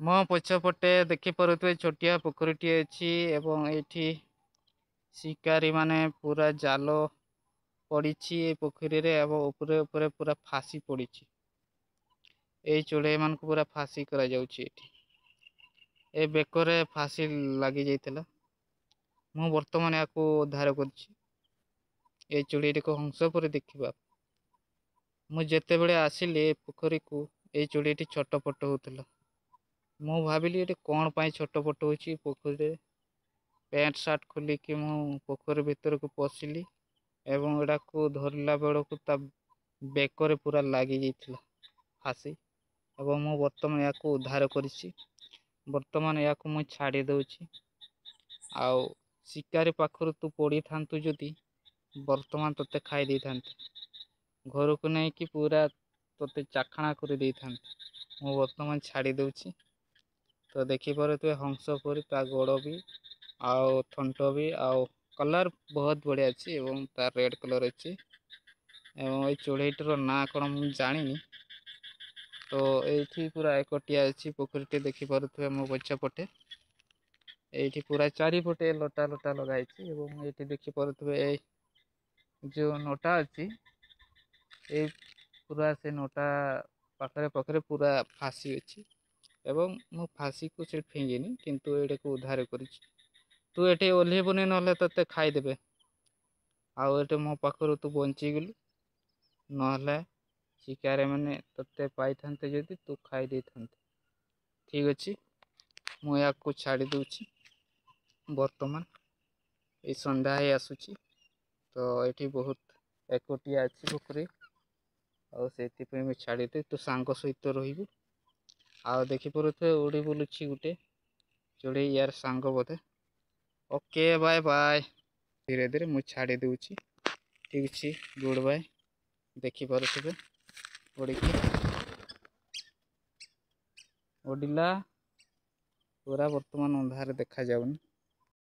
ମୋ ପଛପଟେ ଦେଖିପାରୁଥିବେ ଛୋଟିଆ ପୋଖରୀଟିଏ ଅଛି ଏବଂ ଏଇଠି ଶିକାରୀ ମାନେ ପୁରା ଜାଲ ପଡ଼ିଛି ଏ ପୋଖରୀରେ ଏବଂ ଉପରେ ଉପରେ ପୁରା ଫାସି ପଡ଼ିଛି। ଏଇ ଚଢ଼େଇ ମାନଙ୍କୁ ପୁରା ଫାସି କରାଯାଉଛି ଏଠି। ଏ ବେକରେ ଫାସି ଲାଗି ଯାଇଥିଲା। ମୁଁ ବର୍ତ୍ତମାନ ୟାକୁ ଉଦ୍ଧାର କରିଛି। ଏ ଚଢ଼େଇଟିକୁ ହଂସ ପରି ଦେଖିବା। ମୁଁ ଯେତେବେଳେ ଆସିଲି ଏ ପୋଖରୀକୁ ଏଇ ଚଢ଼େଇଟି ଛଟପଟ ହଉଥିଲା। ମୁଁ ଭାବିଲି ଏଠି କଣ ପାଇଁ ଛଟପଟ ହଉଛି ପୋଖରୀରେ। ପ୍ୟାଣ୍ଟ ସାର୍ଟ ଖୋଲିକି ମୁଁ ପୋଖରୀ ଭିତରକୁ ପଶିଲି ଏବଂ ଏଟାକୁ ଧରିଲା ବେଳକୁ ତା ବେକରେ ପୁରା ଲାଗି ଯାଇଥିଲା ଫାସି ଏବଂ ମୁଁ ବର୍ତ୍ତମାନ ୟାକୁ ଉଦ୍ଧାର କରିଛି। ବର୍ତ୍ତମାନ ୟାକୁ ମୁଁ ଛାଡ଼ି ଦଉଛି। ଆଉ ଶିକାରୀ ପାଖରୁ ତୁ ପଡ଼ିଥାନ୍ତୁ ଯଦି ବର୍ତ୍ତମାନ ତୋତେ ଖାଇ ଦେଇଥାନ୍ତି। ଘରକୁ ନେଇକି ପୁରା ତୋତେ ଚାଖଣା କରି ଦେଇଥାନ୍ତି। ମୁଁ ବର୍ତ୍ତମାନ ଛାଡ଼ି ଦଉଛି। ତ ଦେଖିପାରୁଥିବେ ହଂସ ପରି ତା ଗୋଡ଼ ବି ଆଉ ଥଣ୍ଟ ବି ଆଉ କଲର ବହୁତ ବଢ଼ିଆ ଅଛି ଏବଂ ତାର ରେଡ୍ କଲର ଅଛି। ଏବଂ ଏଇ ଚଢ଼େଇଟିର ନାଁ କଣ ମୁଁ ଜାଣିନି। ତ ଏଇଠି ପୁରା ଏକଟିଆ ଅଛି ପୋଖରୀଟି ଦେଖିପାରୁଥିବେ ମୋ ପଛ ପଟେ। ଏଇଠି ପୁରା ଚାରିପଟେ ଲଟା ଲଟା ଲଗା ହେଇଛି ଏବଂ ଏଇଠି ଦେଖିପାରୁଥିବେ ଏଇ ଯୋଉ ନଟା ଅଛି ଏଇ ପୁରା ସେ ନଟା ପାଖରେ ପୁରା ଫାସି ଅଛି। ଏବଂ ମୁଁ ଫାସିକୁ ସେଠି ଫିଙ୍ଗିନି କିନ୍ତୁ ଏଇଟାକୁ ଉଦ୍ଧାର କରିଛି। ତୁ ଏଠି ଓହ୍ଲେଇବୁନି ନହେଲେ ତୋତେ ଖାଇଦେବେ। ଆଉ ଏଠି ମୋ ପାଖରୁ ତୁ ବଞ୍ଚିଗଲୁ ନହେଲେ ଶିକାରୀ ମାନେ ତୋତେ ପାଇଥାନ୍ତେ ଯଦି ତୁ ଖାଇ ଦେଇଥାନ୍ତୁ। ଠିକ୍ ଅଛି ମୁଁ ୟାକୁ ଛାଡ଼ି ଦଉଛି। ବର୍ତ୍ତମାନ ଏଇ ସନ୍ଧ୍ୟା ହେଇ ଆସୁଛି ତ ଏଇଠି ବହୁତ ଏକୁଟିଆ ଅଛି ପୋଖରୀ। ଆଉ ସେଥିପାଇଁ ମୁଁ ଛାଡ଼ିଦେ ତୁ ସାଙ୍ଗ ସହିତ ରହିବୁ। ଆଉ ଦେଖିପାରୁଥିବେ ଉଡ଼ି ବୁଲୁଛି ଗୋଟେ ଚଢ଼େଇ ୟାର ସାଙ୍ଗ ବୋଧେ। Okay bye bye. ଧୀରେ ଧୀରେ ମୁଁ ଛାଡ଼ି ଦଉଛି। ଠିକ୍ ଅଛି ଗୁଡ଼୍ ବାଏ। ଦେଖିପାରୁଥିବେ ଉଡ଼ିକି ଉଡ଼ିଲା ପୁରା ବର୍ତ୍ତମାନ ଅନ୍ଧାରରେ ଦେଖାଯାଉନି।